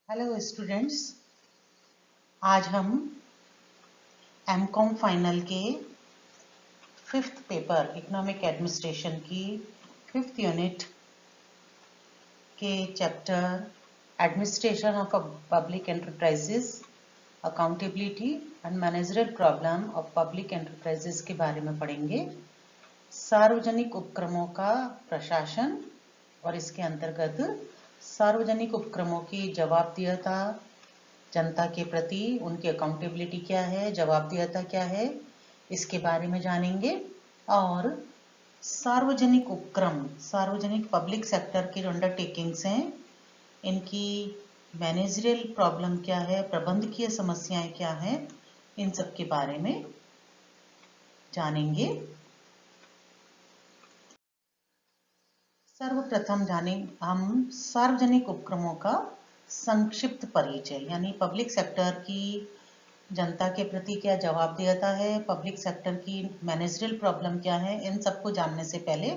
Hello students, आज हम MCom final के 5th पेपर इकोनॉमिक एडमिनिस्ट्रेशन की 5th यूनिट के chapter administration of public enterprises, accountability and managerial problem of public enterprises के बारे में पढ़ेंगे। सार्वजनिक उपक्रमों का प्रशासन और इसके अंतर्गत सार्वजनिक उपक्रमों की जवाबदेहिता, जनता के प्रति उनकी अकाउंटेबिलिटी क्या है, जवाबदेहिता क्या है, इसके बारे में जानेंगे। और सार्वजनिक उपक्रम, सार्वजनिक पब्लिक सेक्टर की अंडरटेकिंग्स हैं, इनकी मैनेजरियल प्रॉब्लम क्या है, प्रबंधकीय समस्याएं क्या हैं, इन सब के बारे में जानेंगे। सर्वप्रथम जाने हम सार्वजनिक उपक्रमों का संक्षिप्त परिचय, यानी पब्लिक सेक्टर की जनता के प्रति क्या जवाबदेहिता है, पब्लिक सेक्टर की मैनेजरियल प्रॉब्लम क्या है। इन सबको जानने से पहले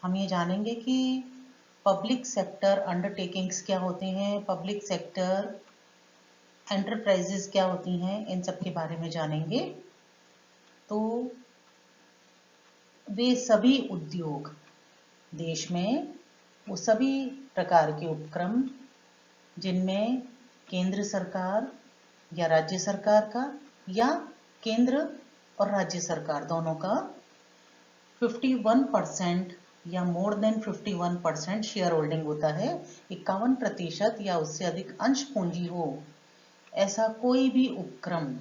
हम ये जानेंगे कि पब्लिक सेक्टर अंडरटेकिंग्स क्या होते हैं, पब्लिक सेक्टर एंटरप्राइजेस क्या होती हैं, इन सब के बारे में जानेंगे। तो वे सभी उद्योग, देश में वो सभी प्रकार के उपक्रम जिनमें केंद्र सरकार या राज्य सरकार का या केंद्र और राज्य सरकार दोनों का 51% या मोर देन 51% शेयर होल्डिंग होता है, 51% या उससे अधिक अंश पूंजी हो, ऐसा कोई भी उपक्रम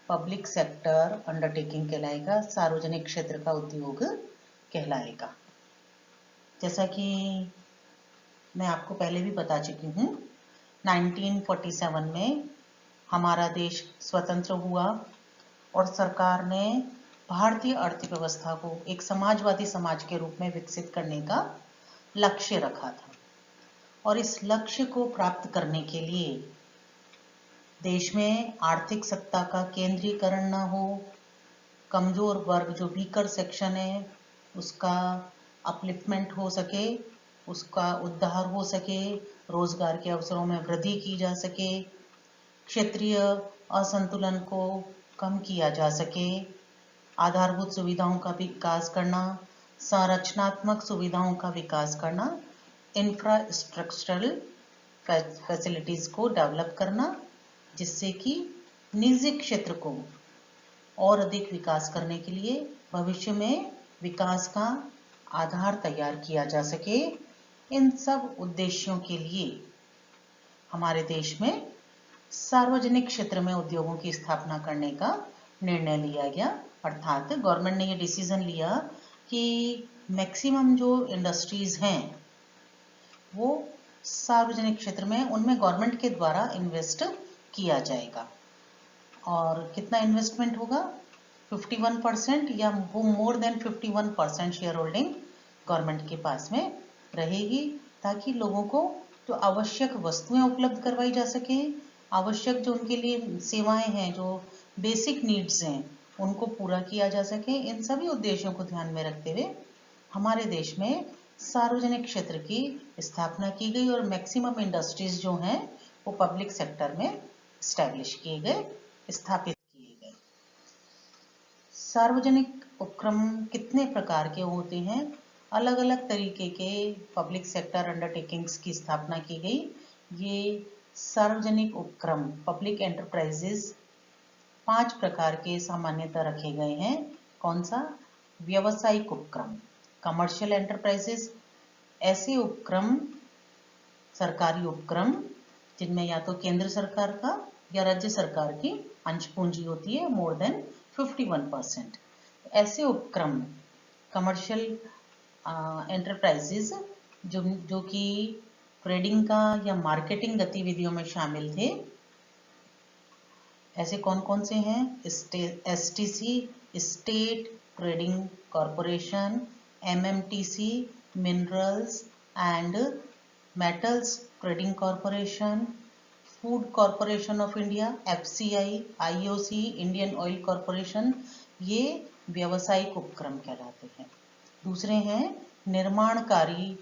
पब्लिक सेक्टर अंडरटेकिंग कहलाएगा, सार्वजनिक क्षेत्र का उद्योग कहलाएगा। जैसा कि मैं आपको पहले भी बता चुकी हूँ, 1947 में हमारा देश स्वतंत्र हुआ और सरकार ने भारतीय अर्थव्यवस्था को एक समाजवादी समाज के रूप में विकसित करने का लक्ष्य रखा था। और इस लक्ष्य को प्राप्त करने के लिए देश में आर्थिक सत्ता का केंद्रीकरण न हो, कमजोर वर्ग जो वीकर सेक्शन है उसका अपलिफ्टमेंट हो सके, उसका उद्धार हो सके, रोजगार के अवसरों में वृद्धि की जा सके, क्षेत्रीय असंतुलन को कम किया जा सके, आधारभूत सुविधाओं का विकास करना, संरचनात्मक सुविधाओं का विकास करना, इंफ्रास्ट्रक्चरल फैसिलिटीज को डेवलप करना, जिससे कि निजी क्षेत्र को और अधिक विकास करने के लिए भविष्य में विकास का आधार तैयार किया जा सके। इन सब उद्देश्यों के लिए हमारे देश में सार्वजनिक क्षेत्र में उद्योगों की स्थापना करने का निर्णय लिया गया। अर्थात गवर्नमेंट ने ये डिसीजन लिया कि मैक्सिमम जो इंडस्ट्रीज हैं वो सार्वजनिक क्षेत्र में, उनमें गवर्नमेंट के द्वारा इन्वेस्ट किया जाएगा। और कितना इन्वेस्टमेंट होगा? 51% या वो more than 51% share holding government के पास में रहेगी, ताकि लोगों को जो आवश्यक वस्तुएं उपलब्ध करवाई जा सके, आवश्यक जो उनके लिए सेवाएं हैं, जो बेसिक नीड्स हैं, उनको पूरा किया जा सके। इन सभी उद्देश्यों को ध्यान में रखते हुए हमारे देश में सार्वजनिक क्षेत्र की स्थापना की गई और मैक्सिमम इंडस्ट्रीज जो हैं वो पब्लिक सेक्टर में एस्टैब्लिश किए गए, स्थापित किए गए। सार्वजनिक उपक्रम कितने प्रकार के होते हैं? अलग अलग तरीके के पब्लिक सेक्टर अंडरटेकिंग्स की स्थापना की गई। ये सार्वजनिक उपक्रम पब्लिक एंटरप्राइजेस 5 प्रकार के सामान्यतः रखे गए हैं। कौन सा? व्यावसायिक उपक्रम, कमर्शियल एंटरप्राइजेस, ऐसे उपक्रम, सरकारी उपक्रम जिनमें या तो केंद्र सरकार का या राज्य सरकार की अंश पूंजी होती है मोर देन 51%। ऐसे उपक्रम कमर्शियल एंटरप्राइजेस जो कि ट्रेडिंग का या मार्केटिंग गतिविधियों में शामिल थे, ऐसे कौन कौन से हैं? STC, state trading corporation, MMTC, minerals and metals trading corporation, food corporation of India, FCI, IOC, Indian oil corporation, ये व्यावसायिक उपक्रम कहलाते हैं। दूसरे हैं निर्माणकारी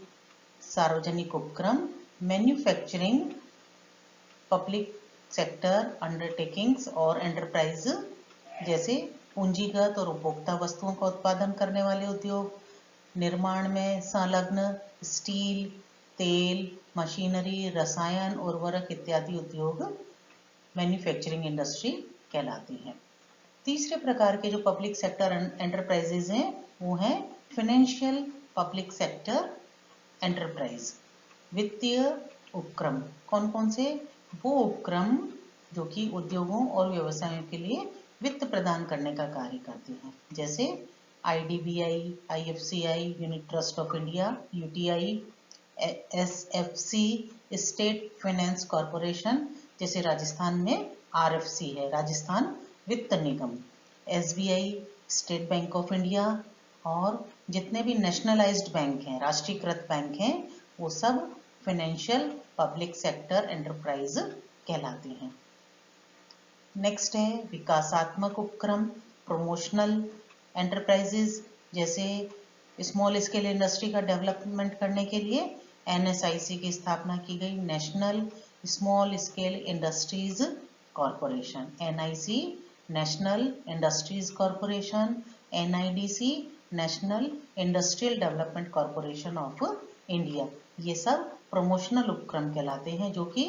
सार्वजनिक उपक्रम, मैन्युफैक्चरिंग पब्लिक सेक्टर अंडरटेकिंग्स और एंटरप्राइज जैसे पूंजीगत और उपभोक्ता वस्तुओं का उत्पादन करने वाले उद्योग, निर्माण में संलग्न स्टील, तेल, मशीनरी, रसायन, उर्वरक इत्यादि उद्योग मैन्युफैक्चरिंग इंडस्ट्री कहलाती हैं। तीसरे प्रकार के जो पब्लिक सेक्टर एंटरप्राइजेज हैं वो हैं फाइनेंशियल पब्लिक सेक्टर एंटरप्राइज। वित्तीय उपक्रम कौन कौन से? वो उपक्रम जो कि उद्योगों और व्यवसायों के लिए वित्त प्रदान करने का कार्य करते हैं, जैसे IDBI, IFCI, unit trust of India, UTI, SFC, state finance corporation, जैसे राजस्थान में RFC है, राजस्थान वित्त निगम, SBI, state bank of India, और जितने भी नेशनलाइज्ड बैंक हैं, राष्ट्रीयकृत बैंक हैं, वो सब फाइनेंशियल पब्लिक सेक्टर एंटरप्राइज कहलाते हैं। नेक्स्ट है विकासात्मक उपक्रम, प्रमोशनल एंटरप्राइजेज, जैसे स्मॉल स्केल इंडस्ट्री का डेवलपमेंट करने के लिए NSIC की स्थापना की गई, national small scale industries corporation, NIC national industries corporation, NIDC national industrial development corporation of India. ये सब प्रमोशनल उपक्रम कहलाते हैं जो कि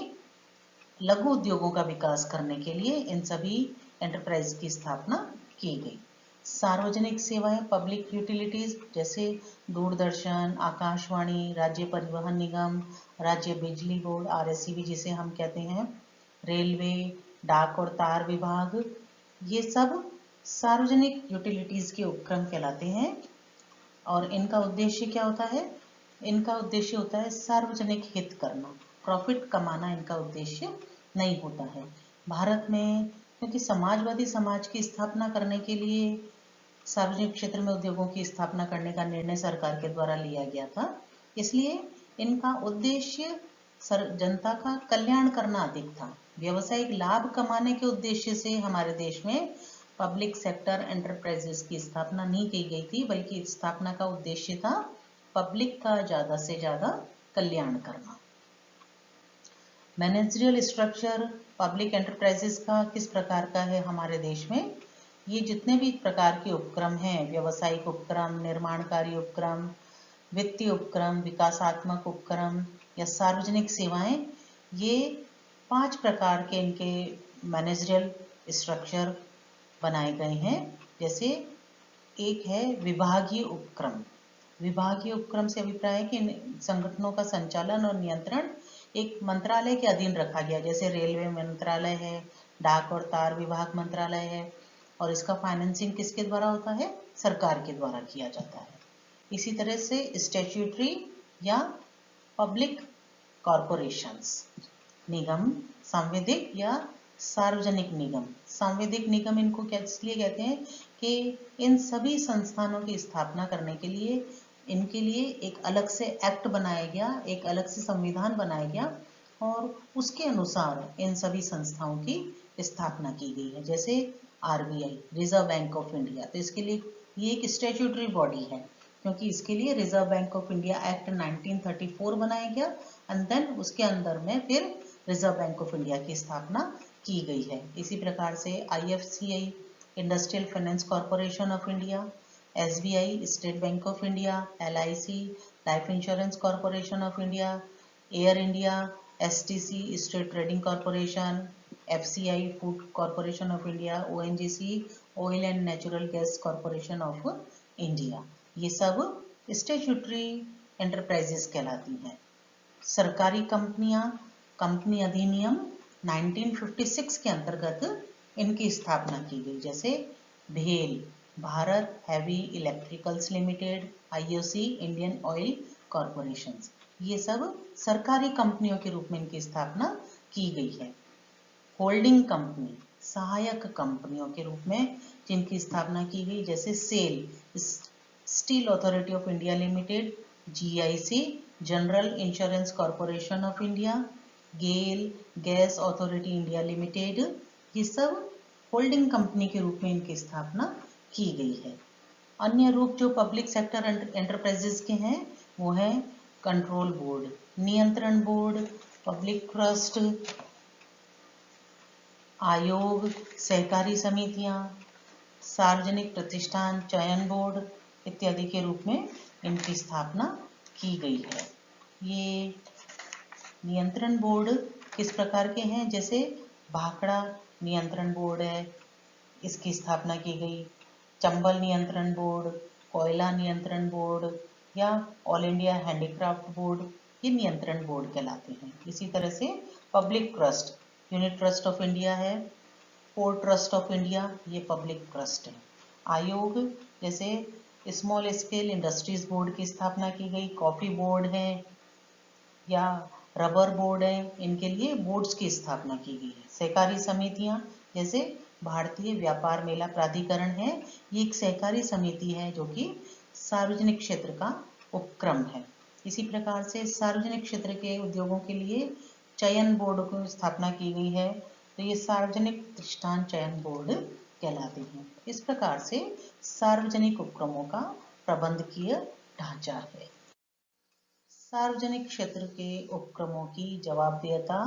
लघु उद्योगों का विकास करने के लिए इन सभी एंटरप्राइज की स्थापना की गई। सार्वजनिक सेवाएं, पब्लिक यूटिलिटीज, जैसे दूरदर्शन, आकाशवाणी, राज्य परिवहन निगम, राज्य बिजली बोर्ड RSCB जिसे हम कहते हैं, रेलवे, डाक और तार विभाग, ये सब सार्वजनिक यूटिलिटीज के उपक्रम कहलाते हैं। और इनका उद्देश्य क्या होता है? इनका उद्देश्य होता है सार्वजनिक हित करना, प्रॉफिट कमाना इनका उद्देश्य नहीं होता है। भारत में क्योंकि समाजवादी समाज की स्थापना करने के लिए सार्वजनिक क्षेत्र में उद्योगों की स्थापना करने का निर्णय सरकार के द्वारा लिया गया था, इसलिए इनका उद्देश्य जनता का कल्याण करना अधिक था। व्यावसायिक लाभ कमाने के उद्देश्य से हमारे देश में पब्लिक सेक्टर एंटरप्राइजेस की स्थापना नहीं की गई थी, बल्कि स्थापना का उद्देश्य था पब्लिक का ज़्यादा से ज़्यादा कल्याण करना। मैनेजरियल स्ट्रक्चर पब्लिक एंटरप्राइजेस का किस प्रकार का है हमारे देश में? ये जितने भी प्रकार के उपक्रम हैं, व्यावसायिक उपक्रम, निर्माणकारी उपक्रम, वित्तीय उपक्रम, विकासात्मक उपक्रम या सार्वजनिक सेवाएं, ये 5 प्रकार के इनके मैनेजरियल स्ट्रक्चर बनाए गए हैं। जैसे एक है विभागीय उपक्रम। विभागीय उपक्रम से अभिप्राय है कि संगठनों का संचालन और नियंत्रण एक मंत्रालय के अधीन रखा गया, जैसे रेलवे मंत्रालय है, डाक और तार विभाग मंत्रालय है, और इसका फाइनेंसिंग किसके द्वारा होता है? सरकार के द्वारा किया जाता है। इसी तरह से स्टैट्यूटरी या पब्लिक कॉरपोरेशंस, निगम, संविधिक या सार्वजनिक निगम। सांविधिक निगम इनको इसलिए कहते हैं कि इन सभी संस्थानों की स्थापना करने के लिए इनके लिए एक अलग से एक्ट बनाया गया, एक अलग से संविधान बनाया गया, और उसके अनुसार इन सभी संस्थाओं की स्थापना की गई है। जैसे RBI, reserve bank of India, तो इसके लिए ये एक स्टैट्यूटरी बॉडी है, क्योंकि इसके लिए reserve bank of India act 1934 बनाया गया, एंड देन उसके अंदर में फिर रिजर्व बैंक ऑफ इंडिया की स्थापना की गई है। इसी प्रकार से IFCI, industrial finance corporation of India, SBI, state bank of India, LIC, life insurance Corporation of India, air India, STC, state trading corporation, FCI, food corporation of India, ONGC, oil and natural gas corporation of India, ये सब statutory enterprises कहलाती हैं। सरकारी कंपनियां, company अधिनियम 1956 के अंतर्गत इनकी स्थापना की गई, जैसे भेल, Bharat heavy electricals limited, IOC, Indian oil corporation, ये सब सरकारी कंपनियों के रूप में इनकी स्थापना की गई है। होल्डिंग कंपनी, सहायक कंपनियों के रूप में जिनकी स्थापना की गई, जैसे SAIL, Steel Authority of India Limited, GIC, General Insurance Corporation of India, GAIL, Gas Authority India Limited, ये सब होल्डिंग कंपनी के रूप में इनकी स्थापना की गई है। अन्य रूप जो पब्लिक सेक्टर एंटरप्राइजेस के हैं वो है कंट्रोल बोर्ड, नियंत्रण बोर्ड, पब्लिक ट्रस्ट, आयोग, सहकारी समितियां, सार्वजनिक प्रतिष्ठान, चयन बोर्ड इत्यादि के रूप में इनकी स्थापना की गई है। ये नियंत्रण बोर्ड किस प्रकार के हैं? जैसे भाखड़ा नियंत्रण बोर्ड है, इसकी स्थापना की गई। चंबल नियंत्रण बोर्ड, कोयला नियंत्रण बोर्ड या ऑल इंडिया हैंडीक्राफ्ट बोर्ड, ये नियंत्रण बोर्ड कहलाते हैं। इसी तरह से public trust, unit trust of India है, पोर्ट ट्रस्ट ऑफ इंडिया, ये पब्लिक ट्रस्ट है। आयोग जैसे स्मॉल स्केल इंडस्ट्रीज बोर्ड की स्थापना की गई, कॉफी बोर्ड है या रबर बोर्ड है, इनके लिए बोर्ड्स की स्थापना की गई है। सहकारी समितियां जैसे भारतीय व्यापार मेला प्राधिकरण है, ये एक सहकारी समिति है जो कि सार्वजनिक क्षेत्र का उपक्रम है। इसी प्रकार से सार्वजनिक क्षेत्र के उद्योगों के लिए चयन बोर्ड की स्थापना की गई है, तो ये सार्वजनिक प्रतिष्ठान चयन बोर्ड कहलाते हैं। इस प्रकार से सार्वजनिक उपक्रमों का प्रबंधकीय ढांचा है। सार्वजनिक क्षेत्र के उपक्रमों की जवाबदेहता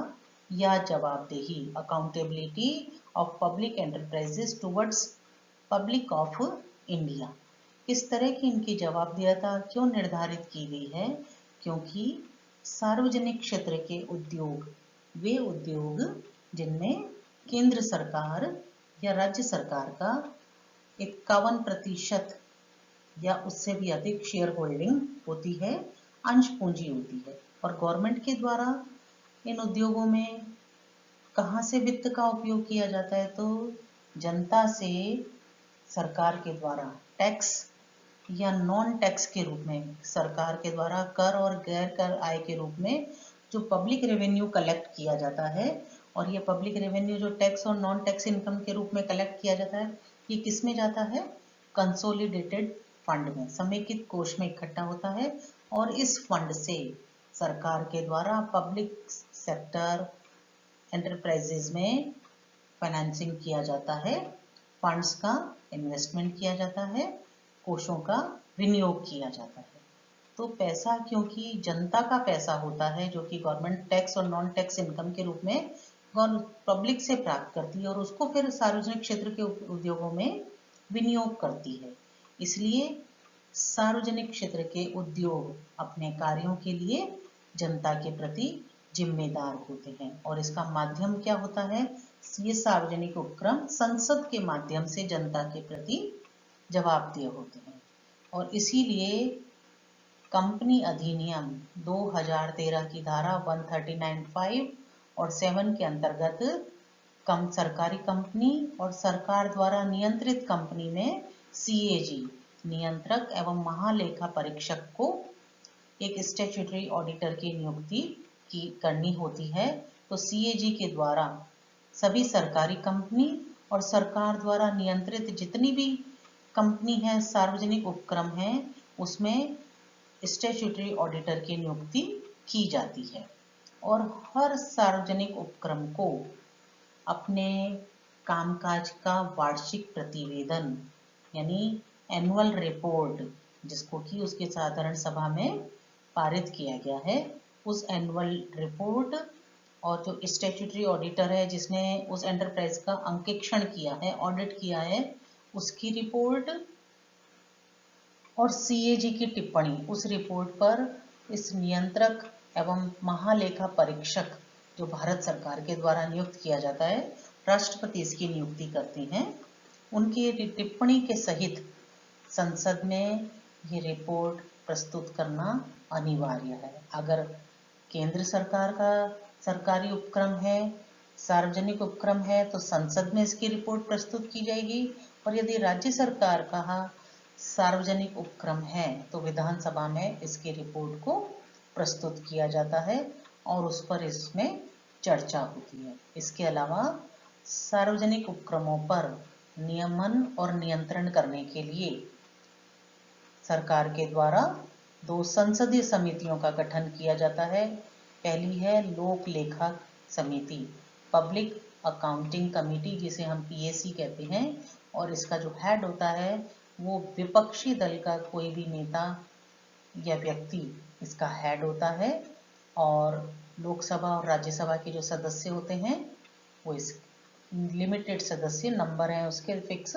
या जवाबदेही, accountability of public enterprises towards public of India. इस तरह की इनकी जवाबदेहता क्यों निर्धारित की गई है? क्योंकि सार्वजनिक क्षेत्र के उद्योग वे उद्योग जिनमें केंद्र सरकार या राज्य सरकार का 51% या उससे भी अधिक शेयर होल्डिंग होती है, अंश पूंजी होती है। और गवर्नमेंट के द्वारा इन उद्योगों में कहाँ से वित्त का उपयोग किया जाता है? तो जनता से सरकार के द्वारा टैक्स या नॉन टैक्स के रूप में, सरकार के द्वारा कर और गैर कर आय के रूप में जो पब्लिक रेवेन्यू कलेक्ट किया जाता है, और ये पब्लिक रेवेन्यू जो टैक्स और नॉन टैक्स इनकम के रूप में कलेक्ट किया जाता है, ये किस में जाता है? कंसोलिडेटेड फंड में, समेकित कोष में इकट्ठा होता है। और इस फंड से सरकार के द्वारा पब्लिक सेक्टर एंटरप्राइजेज में फाइनेंसिंग किया जाता है, फंड्स का इन्वेस्टमेंट किया जाता है, कोषों का विनियोग किया जाता है। तो पैसा क्योंकि जनता का पैसा होता है जो कि गवर्नमेंट टैक्स और नॉन टैक्स इनकम के रूप में पब्लिक से प्राप्त करती है और उसको फिर सार्वजनिक क्षेत्र के उद्योगों में विनियोग करती है, इसलिए सार्वजनिक क्षेत्र के उद्योग अपने कार्यों के लिए जनता के प्रति जिम्मेदार होते हैं। और इसका माध्यम क्या होता है? ये सार्वजनिक उपक्रम संसद के माध्यम से जनता के प्रति जवाबदेह होते हैं। और इसीलिए कंपनी अधिनियम 2013 की धारा 139(5) और 7 के अंतर्गत सरकारी कंपनी और सरकार द्वारा नियंत्रित कंपनी में CAG, नियंत्रक एवं महालेखा परीक्षक को एक स्टैट्यूटरी ऑडिटर की नियुक्ति करनी होती है। तो CAG के द्वारा सभी सरकारी कंपनी और सरकार द्वारा नियंत्रित जितनी भी कंपनी है, सार्वजनिक उपक्रम है, उसमें स्टैट्यूटरी ऑडिटर की नियुक्ति की जाती है। और हर सार्वजनिक उपक्रम को अपने कामकाज का वार्षिक प्रतिवेदन यानी एनुअल रिपोर्ट, जिसको कि उसके साधारण सभा में पारित किया गया है, उस एनुअल रिपोर्ट और जो स्टैट्यूटरी ऑडिटर है जिसने उस एंटरप्राइज का अंकेक्षण किया है, ऑडिट किया है, उसकी रिपोर्ट और CAG की टिप्पणी, उस रिपोर्ट पर इस नियंत्रक एवं महालेखा परीक्षक जो भारत सरकार के द्वारा नियुक्त किया जाता है, राष्ट्रपति इसकी नियुक्ति करते हैं, उनकी टिप्पणी के सहित संसद में ये रिपोर्ट प्रस्तुत करना अनिवार्य है। अगर केंद्र सरकार का सरकारी उपक्रम है, सार्वजनिक उपक्रम है, तो संसद में इसकी रिपोर्ट प्रस्तुत की जाएगी, और यदि राज्य सरकार का सार्वजनिक उपक्रम है तो विधानसभा में इसकी रिपोर्ट को प्रस्तुत किया जाता है और उस पर इसमें चर्चा होती है। इसके अलावा सार्वजनिक उपक्रमों पर नियमन और नियंत्रण करने के लिए सरकार के द्वारा 2 संसदीय समितियों का गठन किया जाता है। पहली है लोक लेखा समिति, पब्लिक अकाउंटिंग कमेटी, जिसे हम PAC कहते हैं, और इसका जो हेड होता है वो विपक्षी दल का कोई भी नेता या व्यक्ति इसका हेड होता है, और लोकसभा और राज्यसभा के जो सदस्य होते हैं वो इस लिमिटेड सदस्य नंबर हैं उसके फिक्स,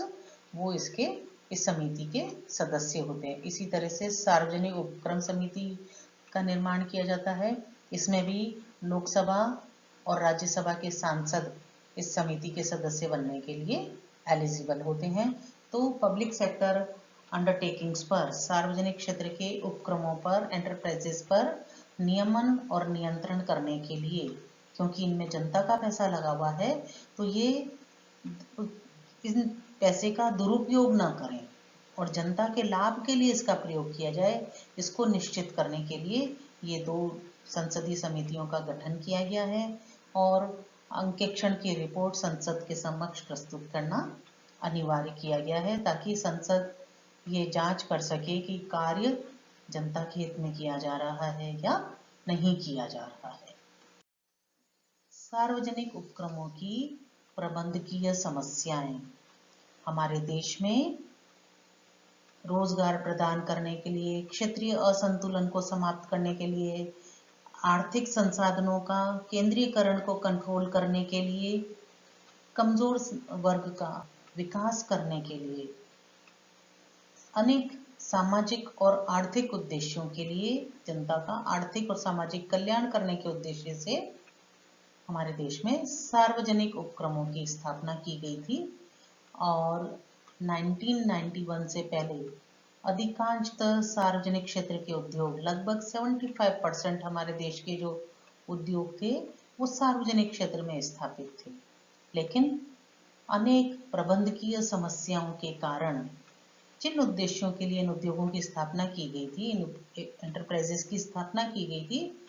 वो इसके इस समिति के सदस्य होते हैं। इसी तरह से सार्वजनिक उपक्रम समिति का निर्माण किया जाता है। इसमें भी लोकसभा और राज्यसभा के सांसद इस समिति के सदस्य बनने के लिए एलिजिबल होते हैं। तो पब्लिक सेक्टर अंडरटेकिंग्स पर, सार्वजनिक क्षेत्र के उपक्रमों पर, एंटरप्राइजेस पर नियमन और नियंत्रण करने के लिए, क्योंकि इनमें जनता का पैसा लगा हुआ है, तो ये इन पैसे का दुरुपयोग ना करें और जनता के लाभ के लिए इसका प्रयोग किया जाए, इसको निश्चित करने के लिए ये 2 संसदीय समितियों का गठन किया गया है और अंकेक्षण की रिपोर्ट संसद के समक्ष प्रस्तुत करना अनिवार्य किया गया है, ताकि संसद ये जांच कर सके कि कार्य जनता के हित में किया जा रहा है या नहीं किया जा रहा है। सार्वजनिक उपक्रमों की प्रबंधकीय समस्याएं। हमारे देश में रोजगार प्रदान करने के लिए, क्षेत्रीय असंतुलन को समाप्त करने के लिए, आर्थिक संसाधनों का केंद्रीकरण को कंट्रोल करने के लिए, कमजोर वर्ग का विकास करने के लिए, अनेक सामाजिक और आर्थिक उद्देश्यों के लिए, जनता का आर्थिक और सामाजिक कल्याण करने के उद्देश्य से हमारे देश में सार्वजनिक उपक्रमों की स्थापना की गई थी। और 1991 से पहले अधिकांशतः सार्वजनिक क्षेत्र के उद्योग, लगभग 75% हमारे देश के जो उद्योग थे वो सार्वजनिक क्षेत्र में स्थापित थे। लेकिन अनेक प्रबंधकीय समस्याओं के कारण जिन उद्देश्यों के लिए इन उद्योगों की स्थापना की गई थी, इन एंटरप्राइजेस की स्थापना की गई थी,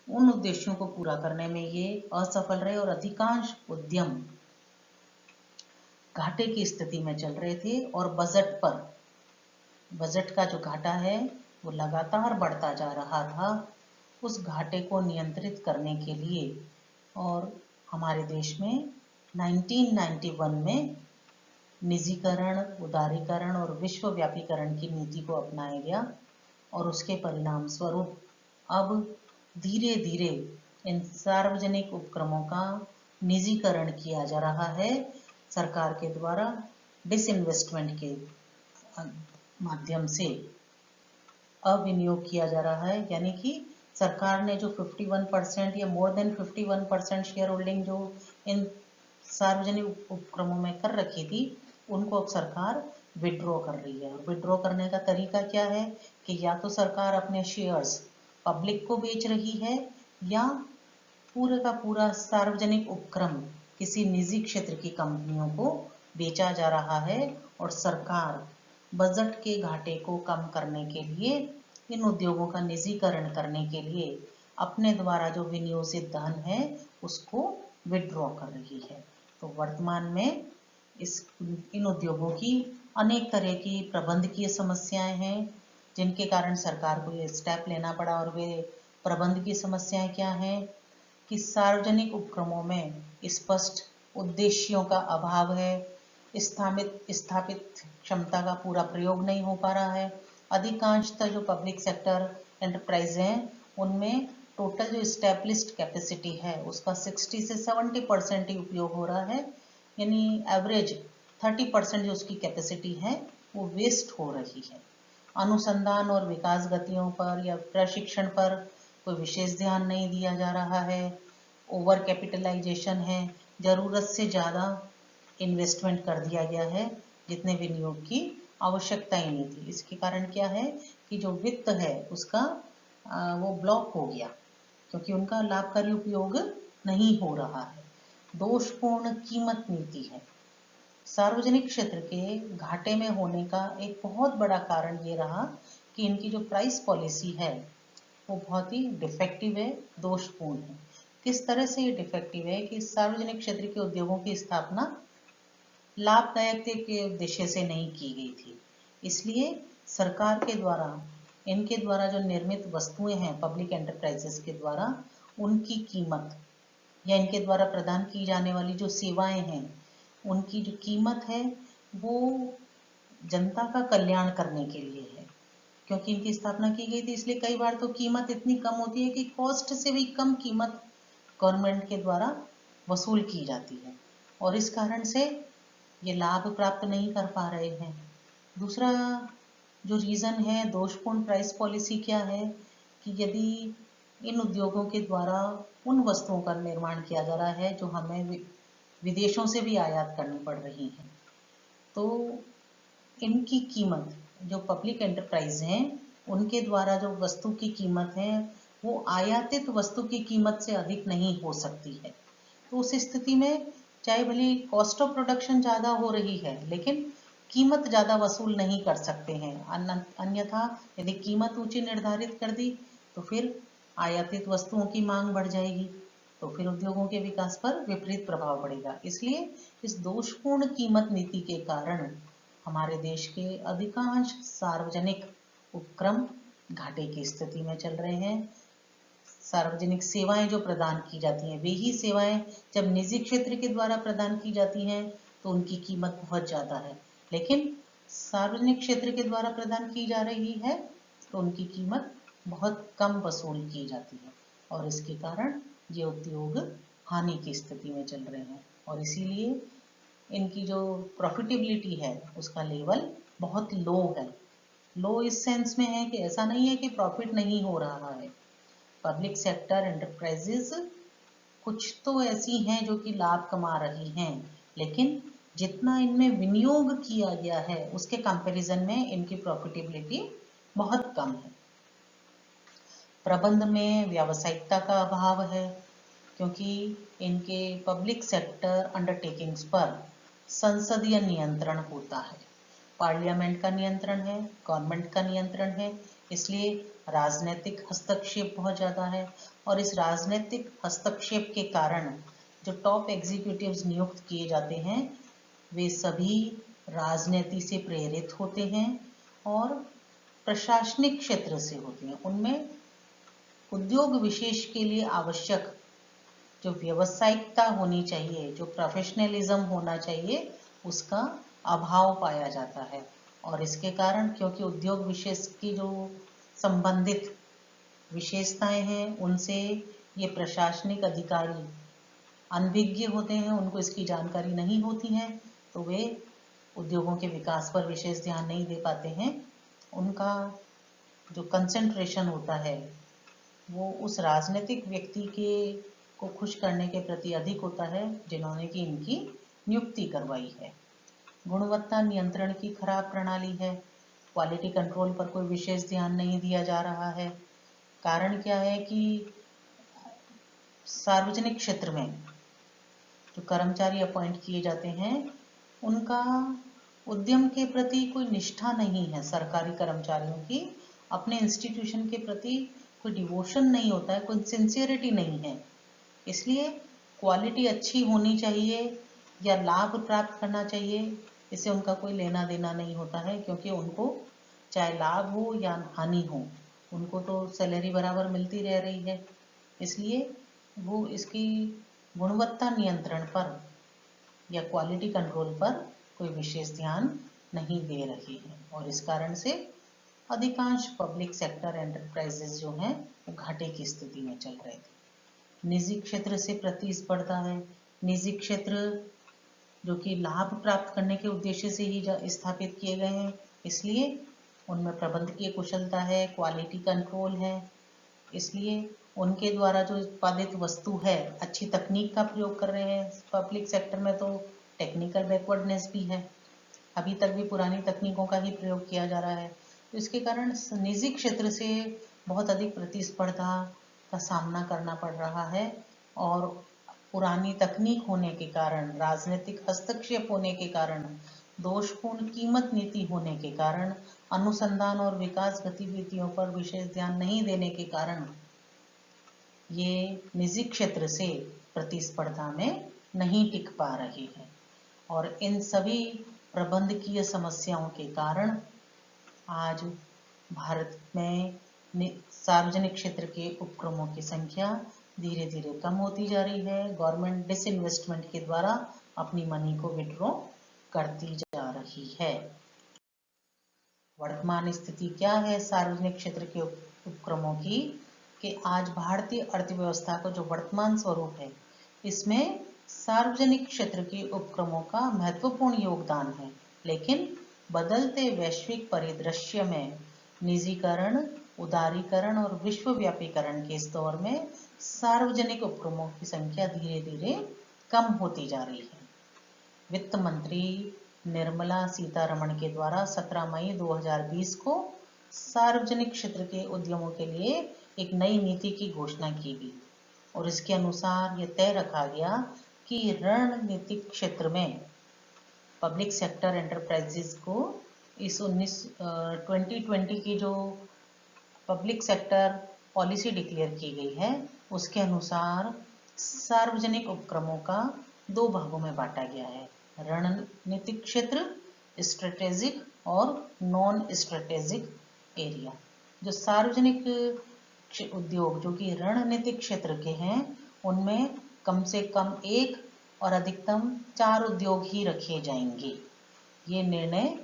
उन उद्देश्यों को पूरा करने में ये असफल रहे और अधिकांश उद्यम घाटे की स्थिति में चल रहे थे और बजट का जो घाटा है वो लगातार बढ़ता जा रहा था। उस घाटे को नियंत्रित करने के लिए और हमारे देश में 1991 में निजीकरण, उदारीकरण और विश्वव्यापीकरण की नीति को अपनाया गया और उसके परिणाम स्वरूप अब धीरे धीरे इन सार्वजनिक उपक्रमों का निजीकरण किया जा रहा है सरकार के द्वारा डिसइन्वेस्टमेंट के माध्यम से अविनियोग किया जा रहा है। यानी कि सरकार ने जो 51% या मोर देन 51% शेयर होल्डिंग जो इन सार्वजनिक उपक्रमों में कर रखी थी, उनको अब सरकार विड्रॉ कर रही है। और विड्रॉ करने का तरीका क्या है कि या तो सरकार अपने शेयर्स पब्लिक को बेच रही है या पूरे का पूरा सार्वजनिक उपक्रम किसी निजी क्षेत्र की कंपनियों को बेचा जा रहा है और सरकार बजट के घाटे को कम करने के लिए, इन उद्योगों का निजीकरण करने के लिए अपने द्वारा जो विनियोजित धन है उसको विड्रॉ कर रही है। तो वर्तमान में इन उद्योगों की अनेक तरह की प्रबंधकीय समस्याएं हैं जिनके कारण सरकार को ये स्टेप लेना पड़ा। और वे प्रबंध की समस्याएं क्या हैं कि सार्वजनिक उपक्रमों में स्पष्ट उद्देश्यों का अभाव है, स्थापित क्षमता का पूरा प्रयोग नहीं हो पा रहा है। अधिकांशतः जो पब्लिक सेक्टर एंटरप्राइज हैं उनमें टोटल जो स्टैब्लिश्ड कैपेसिटी है उसका 60 से 70% ही उपयोग हो रहा है, यानी एवरेज 30% जो उसकी कैपेसिटी है वो वेस्ट हो रही है। अनुसंधान और विकास गतियों पर या प्रशिक्षण पर कोई विशेष ध्यान नहीं दिया जा रहा है। ओवर कैपिटलाइजेशन है, जरूरत से ज़्यादा इन्वेस्टमेंट कर दिया गया है जितने विनियोग की आवश्यकता ही नहीं थी। इसके कारण क्या है कि जो वित्त है उसका वो ब्लॉक हो गया क्योंकि उनका लाभकारी उपयोग नहीं हो रहा है। दोषपूर्ण कीमत नीति है। सार्वजनिक क्षेत्र के घाटे में होने का एक बहुत बड़ा कारण ये रहा कि इनकी जो प्राइस पॉलिसी है वो बहुत ही डिफेक्टिव है, दोषपूर्ण है। किस तरह से ये डिफेक्टिव है कि सार्वजनिक क्षेत्र के उद्योगों की स्थापना लाभदायकता के उद्देश्य से नहीं की गई थी, इसलिए सरकार के द्वारा इनके द्वारा जो निर्मित वस्तुएं हैं पब्लिक एंटरप्राइजेस के द्वारा, उनकी कीमत या इनके द्वारा प्रदान की जाने वाली जो सेवाएं हैं उनकी जो कीमत है वो जनता का कल्याण करने के लिए है, क्योंकि इनकी स्थापना की गई थी, इसलिए कई बार तो कीमत इतनी कम होती है कि कॉस्ट से भी कम कीमत गवर्नमेंट के द्वारा वसूल की जाती है और इस कारण से ये लाभ प्राप्त नहीं कर पा रहे हैं। दूसरा जो रीज़न है दोषपूर्ण प्राइस पॉलिसी क्या है कि यदि इन उद्योगों के द्वारा उन वस्तुओं का निर्माण किया जा रहा है जो हमें विदेशों से भी आयात करनी पड़ रही हैं, तो इनकी कीमत जो पब्लिक एंटरप्राइज हैं उनके द्वारा जो वस्तु की कीमत है वो आयातित वस्तु की कीमत से अधिक नहीं हो सकती है। तो उस स्थिति में चाहे भले कॉस्ट ऑफ प्रोडक्शन ज़्यादा हो रही है लेकिन कीमत ज़्यादा वसूल नहीं कर सकते हैं। अन्यथा यदि कीमत ऊंची निर्धारित कर दी तो फिर आयातित वस्तुओं की मांग बढ़ जाएगी, तो फिर उद्योगों के विकास पर विपरीत प्रभाव पड़ेगा। इसलिए इस दोषपूर्ण कीमत नीति के कारण हमारे देश के अधिकांश सार्वजनिक उपक्रम घाटे की स्थिति में चल रहे हैं। सार्वजनिक सेवाएं जो प्रदान की जाती हैं वे ही सेवाएं जब निजी क्षेत्र के द्वारा प्रदान की जाती हैं तो उनकी कीमत बहुत ज़्यादा है, लेकिन सार्वजनिक क्षेत्र के द्वारा प्रदान की जा रही है तो उनकी कीमत बहुत कम वसूल की जाती है और इसके कारण ये उद्योग हानि की स्थिति में चल रहे हैं और इसीलिए इनकी जो प्रॉफिटेबिलिटी है उसका लेवल बहुत लो है। लो इस सेंस में है कि ऐसा नहीं है कि प्रॉफिट नहीं हो रहा है। पब्लिक सेक्टर एंटरप्राइजेज कुछ तो ऐसी हैं जो कि लाभ कमा रही हैं, लेकिन जितना इनमें विनियोग किया गया है उसके कंपैरिजन में इनकी प्रॉफिटेबिलिटी बहुत कम है। प्रबंध में व्यावसायिकता का अभाव है क्योंकि इनके पब्लिक सेक्टर अंडरटेकिंग्स पर संसदीय नियंत्रण होता है, पार्लियामेंट का नियंत्रण है, गवर्नमेंट का नियंत्रण है, इसलिए राजनीतिक हस्तक्षेप बहुत ज़्यादा है और इस राजनीतिक हस्तक्षेप के कारण जो टॉप एग्जीक्यूटिव्स नियुक्त किए जाते हैं वे सभी राजनीति से प्रेरित होते हैं और प्रशासनिक क्षेत्र से होते हैं। उनमें उद्योग विशेष के लिए आवश्यक जो व्यावसायिकता होनी चाहिए, जो प्रोफेशनलिज्म होना चाहिए, उसका अभाव पाया जाता है और इसके कारण क्योंकि उद्योग विशेष की जो संबंधित विशेषताएं हैं उनसे ये प्रशासनिक अधिकारी अनभिज्ञ होते हैं, उनको इसकी जानकारी नहीं होती है तो वे उद्योगों के विकास पर विशेष ध्यान नहीं दे पाते हैं। उनका जो कंसंट्रेशन होता है वो उस राजनीतिक व्यक्ति के को खुश करने के प्रति अधिक होता है जिन्होंने कि इनकी नियुक्ति करवाई है। गुणवत्ता नियंत्रण की खराब प्रणाली है, क्वालिटी कंट्रोल पर कोई विशेष ध्यान नहीं दिया जा रहा है। कारण क्या है कि सार्वजनिक क्षेत्र में जो कर्मचारी अपॉइंट किए जाते हैं उनका उद्यम के प्रति कोई निष्ठा नहीं है। सरकारी कर्मचारियों की अपने इंस्टीट्यूशन के प्रति कोई डिवोशन नहीं होता है, कोई सिंसियरिटी नहीं है। इसलिए क्वालिटी अच्छी होनी चाहिए या लाभ प्राप्त करना चाहिए, इससे उनका कोई लेना देना नहीं होता है क्योंकि उनको चाहे लाभ हो या हानि हो उनको तो सैलरी बराबर मिलती रह रही है। इसलिए वो इसकी गुणवत्ता नियंत्रण पर या क्वालिटी कंट्रोल पर कोई विशेष ध्यान नहीं दे रही है और इस कारण से अधिकांश पब्लिक सेक्टर एंटरप्राइजेज जो हैं वो घाटे की स्थिति में चल रहे थे। निजी क्षेत्र से प्रतिस्पर्धा है। निजी क्षेत्र जो कि लाभ प्राप्त करने के उद्देश्य से ही स्थापित किए गए हैं, इसलिए उनमें प्रबंधकीय कुशलता है, क्वालिटी कंट्रोल है, इसलिए उनके द्वारा जो उत्पादित वस्तु है अच्छी तकनीक का प्रयोग कर रहे हैं। पब्लिक सेक्टर में तो टेक्निकल बैकवर्डनेस भी है, अभी तक भी पुरानी तकनीकों का ही प्रयोग किया जा रहा है। तो इसके कारण निजी क्षेत्र से बहुत अधिक प्रतिस्पर्धा का सामना करना पड़ रहा है और पुरानी तकनीक होने के कारण, राजनीतिक हस्तक्षेप होने के कारण, दोषपूर्ण कीमत नीति होने के कारण, अनुसंधान और विकास गतिविधियों पर विशेष ध्यान नहीं देने के कारण ये निजी क्षेत्र से प्रतिस्पर्धा में नहीं टिक पा रही है और इन सभी प्रबंधकीय समस्याओं के कारण आज भारत में सार्वजनिक क्षेत्र के उपक्रमों की संख्या धीरे धीरे कम होती जा रही है। गवर्नमेंट डिसइन्वेस्टमेंट के द्वारा अपनी मनी को विड्रॉ करती जा रही है। वर्तमान स्थिति क्या है सार्वजनिक क्षेत्र के उपक्रमों की, कि आज भारतीय अर्थव्यवस्था का जो वर्तमान स्वरूप है इसमें सार्वजनिक क्षेत्र के उपक्रमों का महत्वपूर्ण योगदान है, लेकिन बदलते वैश्विक परिदृश्य में निजीकरण, उदारीकरण और विश्वव्यापीकरण के इस दौर में सार्वजनिक उपक्रमों की संख्या धीरे धीरे कम होती जा रही है। वित्त मंत्री निर्मला सीतारमण के द्वारा 17 मई 2020 को सार्वजनिक क्षेत्र के उद्यमों के लिए एक नई नीति की घोषणा की गई और इसके अनुसार यह तय रखा गया कि रणनीतिक क्षेत्र में पब्लिक सेक्टर एंटरप्राइजेस को इस 2020 की जो पब्लिक सेक्टर पॉलिसी डिक्लेयर की गई है उसके अनुसार सार्वजनिक उपक्रमों का 2 भागों में बांटा गया है, रणनीतिक क्षेत्र स्ट्रेटेजिक और नॉन स्ट्रेटेजिक एरिया। जो सार्वजनिक उद्योग जो कि रणनीतिक क्षेत्र के हैं उनमें कम से कम 1 और अधिकतम 4 उद्योग ही रखे जाएंगे। ये निर्णय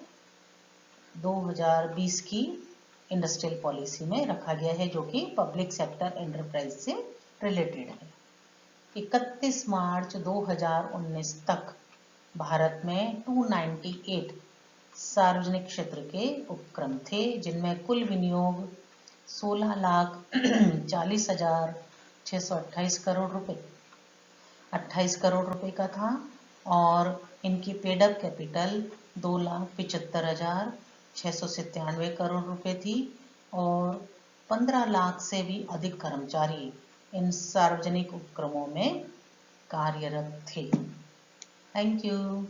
2020 की इंडस्ट्रियल पॉलिसी में रखा गया है जो कि पब्लिक सेक्टर एंटरप्राइज से रिलेटेड है। 31 मार्च 2019 तक भारत में 298 सार्वजनिक क्षेत्र के उपक्रम थे जिनमें कुल विनियोग 16,40,628 करोड़ रुपए 28 करोड़ रुपए का था और इनकी पेडअप कैपिटल 2,75,697 करोड़ रुपए थी और 15 लाख से भी अधिक कर्मचारी इन सार्वजनिक उपक्रमों में कार्यरत थे। Thank you.